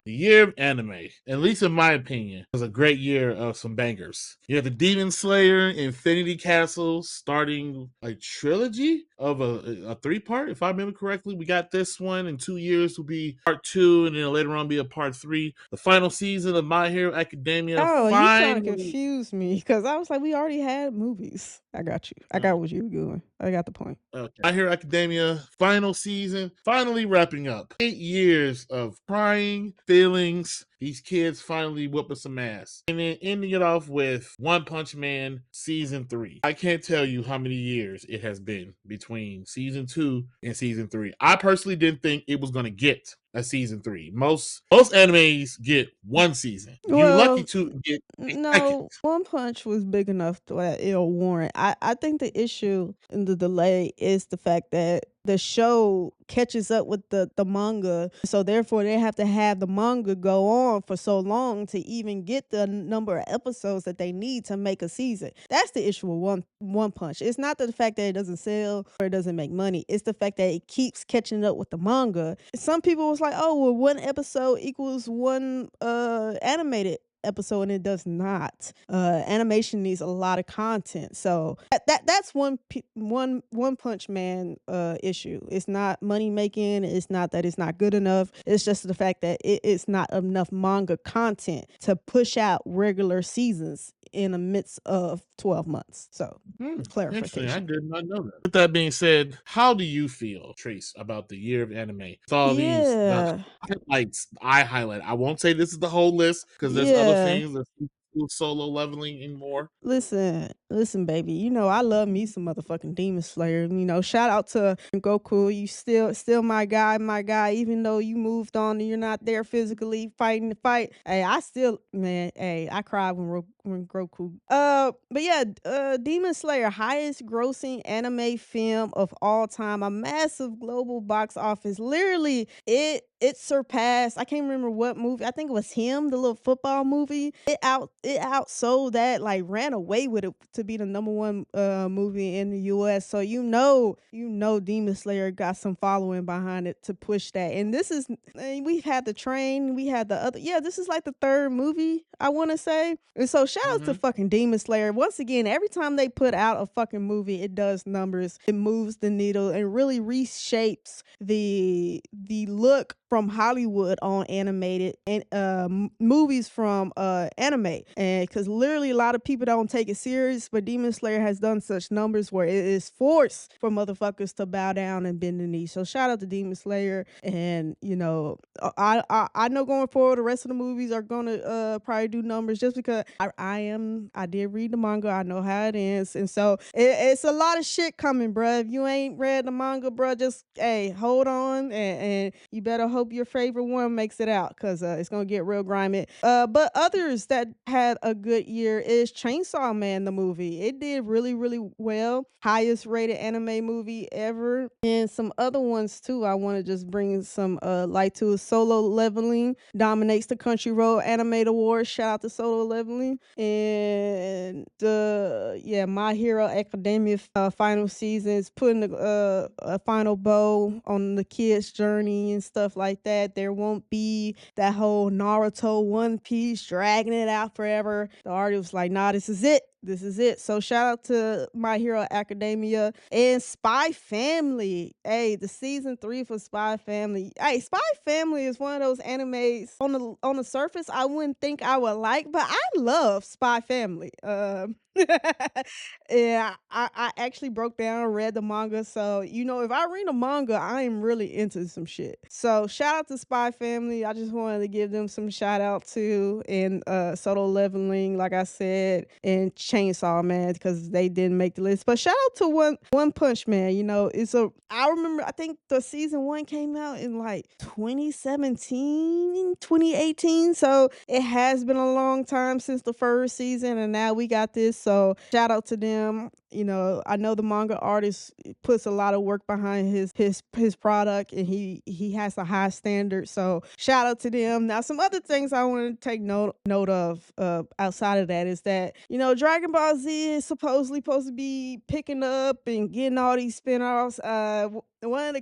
The year of anime, at least in my opinion, was a great year of some bangers. You have the Demon Slayer, Infinity Castle, starting a trilogy of a three-part, if I remember correctly. We got this one in 2 years will be part 2, and then later on be a part 3. The final season of My Hero Academia Oh, you trying to finally. confuse me because I was like, we already had movies. I got you. I got what you were doing. I got the point. Okay. My Hero Academia final season finally wrapping up. 8 years of crying, feelings. These kids finally whooping some ass. And then ending it off with One Punch Man season 3. I can't tell you how many years it has been between season 2 and season 3. I personally didn't think it was going to get a season 3. Most animes get one season. You're lucky Well, to get a second. no, One Punch was big enough that it'll warrant. I think the issue in the delay is the fact that the show catches up with the manga, so therefore they have to have the manga go on for so long to even get the number of episodes that they need to make a season. That's the issue with One Punch. It's not the fact that it doesn't sell or it doesn't make money. It's the fact that it keeps catching up with the manga. Some people was like, oh well, one episode equals one animated episode, and it does not. Animation needs a lot of content, so that's one Punch Man issue. It's not money making. It's not that it's not good enough. It's just the fact that it's not enough manga content to push out regular seasons in the midst of 12 months. So Interesting. I clarification. did not know that. With that being said, how do you feel, Trace, about the year of anime? With all the Yeah, highlights I highlight. I won't say this is the whole list because there's other yeah. things. There's solo leveling and more. Listen, baby. You know I love me some motherfucking Demon Slayer. You know, shout out to Goku. You still my guy, my guy. Even though you moved on and you're not there physically fighting the fight. Hey, I still, man. Hey, I cried when Goku. But yeah, Demon Slayer, highest grossing anime film of all time, a massive global box office. Literally, it surpassed. I can't remember what movie. I think it was him, the little football movie. It outsold that, like ran away with it to be the number one movie in the US. So Demon Slayer got some following behind it to push that. And this is we've had the train, we had the other. Yeah, this is like the third movie, I want to say. And so shout out to fucking Demon Slayer. Once again, every time they put out a fucking movie, it does numbers. It moves the needle and really reshapes the look from Hollywood on animated and movies from anime. And because literally a lot of people don't take it serious, but Demon Slayer has done such numbers where it is forced for motherfuckers to bow down and bend the knee. So shout out to Demon Slayer. And I know going forward the rest of the movies are gonna probably do numbers just because I did read the manga. I know how it ends. And so it's a lot of shit coming, bruh. If you ain't read the manga, bruh, just hold on and you better hope your favorite one makes it out because it's gonna get real grimy. But others that had a good year is Chainsaw Man the movie. It did really, really well. Highest rated anime movie ever. And some other ones too. I want to just bring some light to. Solo Leveling dominates the Crunchyroll Animate Awards. Shout out to Solo Leveling. And My Hero Academia final season is putting a final bow on the kids' journey and stuff like that. There won't be that whole Naruto One Piece dragging it out forever. The artist was like, nah, this is it. This is it. So shout out to My Hero Academia and Spy Family. Hey, the season 3 for Spy Family. Hey, Spy Family is one of those animes on the surface I wouldn't think I would like, but I love Spy Family. Yeah, I actually broke down and read the manga. So, if I read a manga, I am really into some shit. So shout out to Spy Family. I just wanted to give them some shout out to and Solo Leveling, like I said, and Chainsaw Man because they didn't make the list. But shout out to One Punch Man. I remember I think the season 1 came out in like 2017, 2018. So it has been a long time since the first season, and now we got this. So shout out to them. I know the manga artist puts a lot of work behind his product, and he has a high standard. So shout out to them. Now, some other things I want to take note of outside of that is that Dragon Ball Z is supposedly supposed to be picking up and getting all these spinoffs. one of the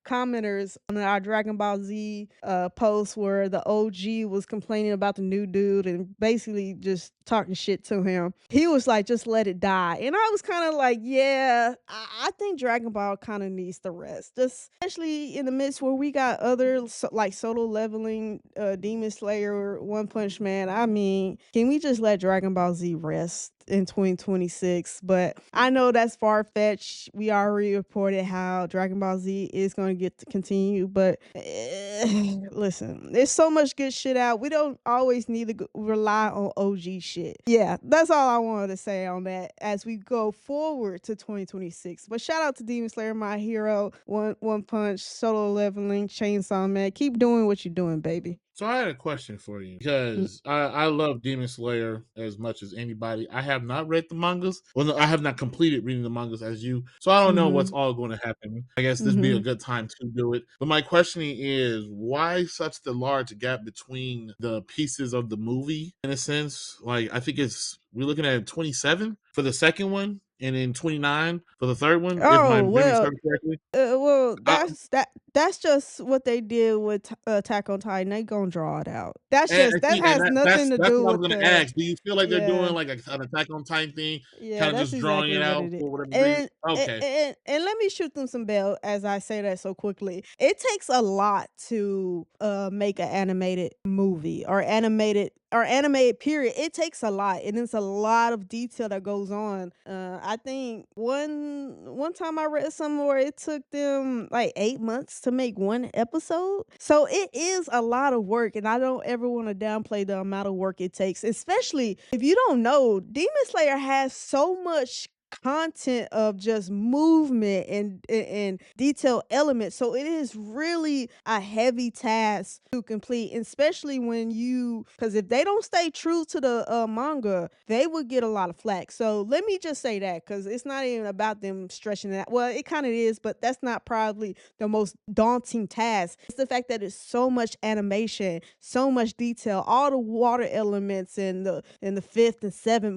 commenters on our Dragon Ball Z post where the OG was complaining about the new dude and basically just talking shit to him. He was like, just let it die. And I was kind of like, yeah, I think Dragon Ball kind of needs the rest. Just especially in the midst where we got other like solo leveling Demon Slayer, One Punch Man. I mean, can we just let Dragon Ball Z rest in 2026? But I know that's far fetched. We already reported how Dragon Ball Z is going to get to continue, but listen, there's so much good shit out. We don't always need to rely on OG shit. Yeah, that's all I wanted to say on that as we go forward to 2026. But shout out to Demon Slayer, My Hero, One Punch, Solo Leveling, Chainsaw Man. Keep doing what you're doing, baby. So I had a question for you Mm. because I love Demon Slayer as much as anybody. I have not read the mangas. Well, no, I have not completed reading the mangas as you. So I don't know what's Mhm. all going to happen. I guess this would be a Mhm. good time to do it. But my questioning is why such the large gap between the pieces of the movie in a sense? Like I think we're looking at 27 for the second one and then 29 for the third one, if my Oh, memory well, serves correctly. I, that's just what they did with Attack on Titan. They gonna draw it out. and That see, and has nothing to that's do what I was with gonna the ask. Do you feel like they're doing yeah. like an Attack on Titan thing, Yeah, kind of that's just drawing exactly it what out it is. for whatever reason? And Okay, let me shoot them some bell as I say that so quickly. It takes a lot to make an animated movie or animated period. It takes a lot and it's a lot of detail that goes on. I think one time I read somewhere it took them like 8 months to make one episode. So it is a lot of work and I don't ever want to downplay the amount of work it takes, especially if you don't know, Demon Slayer has so much content of just movement and detailed elements. So it is really a heavy task to complete, especially when you because if they don't stay true to the manga, they would get a lot of flack. So let me just say that because it's not even about them stretching that. Well, it kind of is, but that's not probably the most daunting task. It's the fact that it's so much animation, so much detail, all the water elements and the fifth and seventh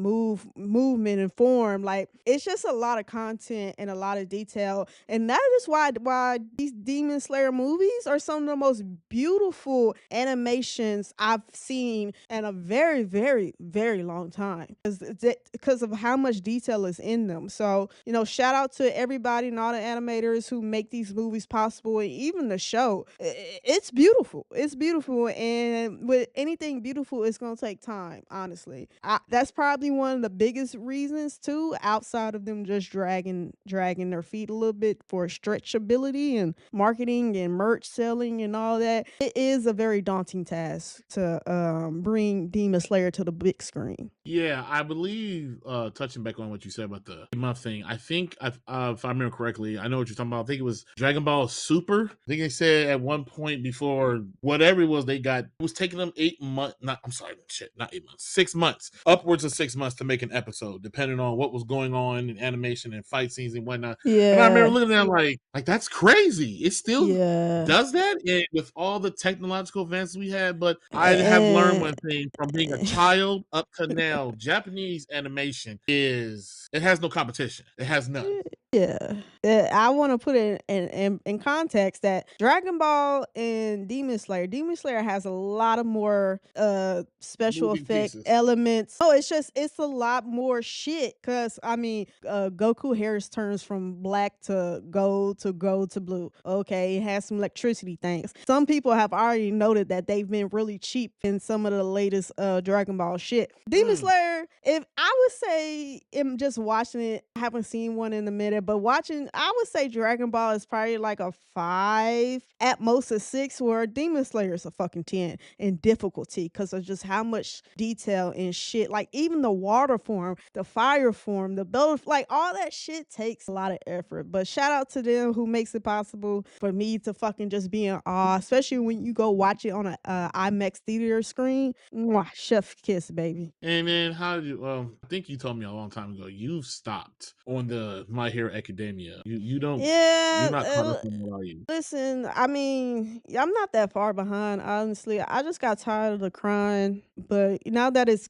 movement and form. Like it's just a lot of content and a lot of detail. And that is why these Demon Slayer movies are some of the most beautiful animations I've seen in a very, very, very long time. Because of how much detail is in them. So, shout out to everybody and all the animators who make these movies possible and even the show. It's beautiful. It's beautiful. And with anything beautiful, it's gonna take time, honestly. That's probably one of the biggest reasons too, outside of them just dragging their feet a little bit for stretchability and marketing and merch selling and all that. It is a very daunting task to bring Demon Slayer to the big screen. yeah, I believe touching back on what you said about the month thing. I think if I remember correctly, I know what you're talking about. I think it was Dragon Ball Super. I think they said at one point before whatever it was they got, it was taking them 8 months. Not I'm sorry, shit, not 8 months, 6 months, upwards of 6 months to make an episode, depending on what was going on in animation and fight scenes and whatnot. And I remember Yeah, looking at it like that's crazy. It still yeah. does that, and with all the technological advances we had. But I have learned And one thing from being a child up to now: Japanese animation it has no competition. It has none. yeah. I want to put it in context that Dragon Ball and Demon Slayer has a lot of more special Moving effect pieces. elements. Oh, it's a lot more shit cuz I mean, Goku Harris turns from black to gold to blue. Okay, it has some electricity things. Some people have already noted that they've been really cheap in some of the latest Dragon Ball shit. Demon Mm. Slayer, if I would say I'm just watching it, I haven't seen one in a minute, but watching, I would say Dragon Ball is probably like a 5, at most a 6, where Demon Slayer is a fucking 10 in difficulty because of just how much detail and shit. Like even the water form, the fire form, the belt, like all that shit takes a lot of effort. But shout out to them who makes it possible for me to fucking just be in awe, especially when you go watch it on a IMAX theater screen. Mwah, chef kiss, baby. And then how did you? Well, I think you told me a long time ago you've stopped on the My Hero Academia. You don't you're Yeah, not caught up on it, are you? listen, I mean, yeah, I'm not that far behind, honestly. I just got tired of the crying, but now that it's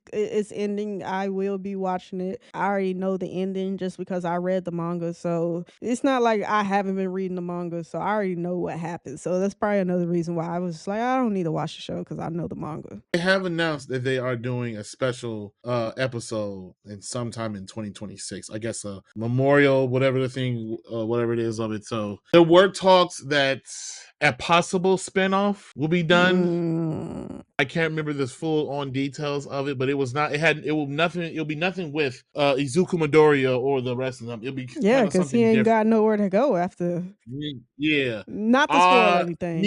ending, I will be watching it. I already know the ending just because I read the manga, so it's not like I haven't been reading the manga, so I already know what happens. So that's probably another reason why I was just like, I don't need to watch the show because I know the manga. They have announced that they are doing a special episode in sometime in 2026. I guess a memorial, whatever the thing, whatever it is of it. So there were talks that a possible spinoff will be done. Mm. I can't remember the full on details of it, but it was not. It had. It will nothing. It'll be nothing with Izuku Midoriya or the rest of them. It'll be Yeah, kind of because he something ain't different. got nowhere to go after. Yeah. Not to spoil anything.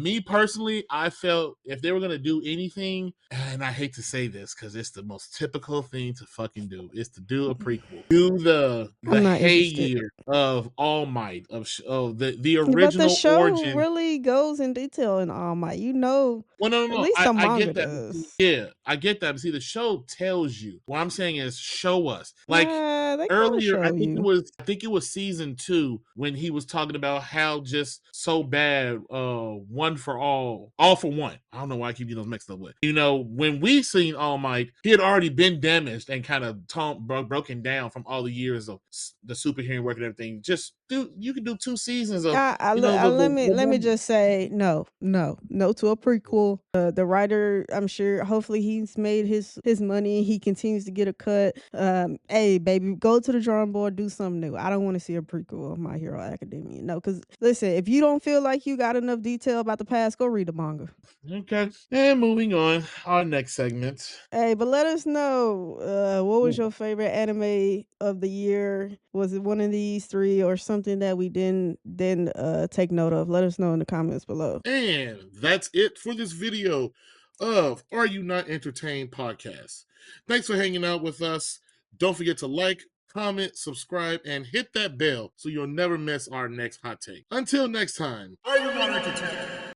Me personally, I felt if they were gonna do anything, and I hate to say this because it's the most typical thing to fucking do, is to do a prequel. Do the I'm not hey interested. year of All Might of the But the original show origin. really goes in detail in All Might, Well, no, at no, no. least the I manga get that. But does. yeah, I get that. But see, the show tells you. What I'm saying is, show us. Like They kinda earlier, show you. I think it was season 2 when he was talking about how just so bad, one for all for one. I don't know why I keep getting those mixed up with. When we seen All Might, he had already been damaged and kind of broken down from all the years of the superhero work and everything. You can do 2 seasons of Let me just say no to a prequel. The writer, I'm sure, hopefully he's made his money. He continues to get a cut. Hey, baby, go to the drawing board, do something new. I don't want to see a prequel of My Hero Academia. No, because listen, if you don't feel like you got enough detail about the past, go read the manga. Okay. And moving on, our next segment. Hey, but let us know, what was your favorite anime of the year? Was it one of these 3 or something that we didn't take note of? Let us know in the comments below. And that's it for this video of Are You Not Entertained podcast. Thanks for hanging out with us. Don't forget to like, comment, subscribe, and hit that bell so you'll never miss our next hot take. Until next time, are you not entertained?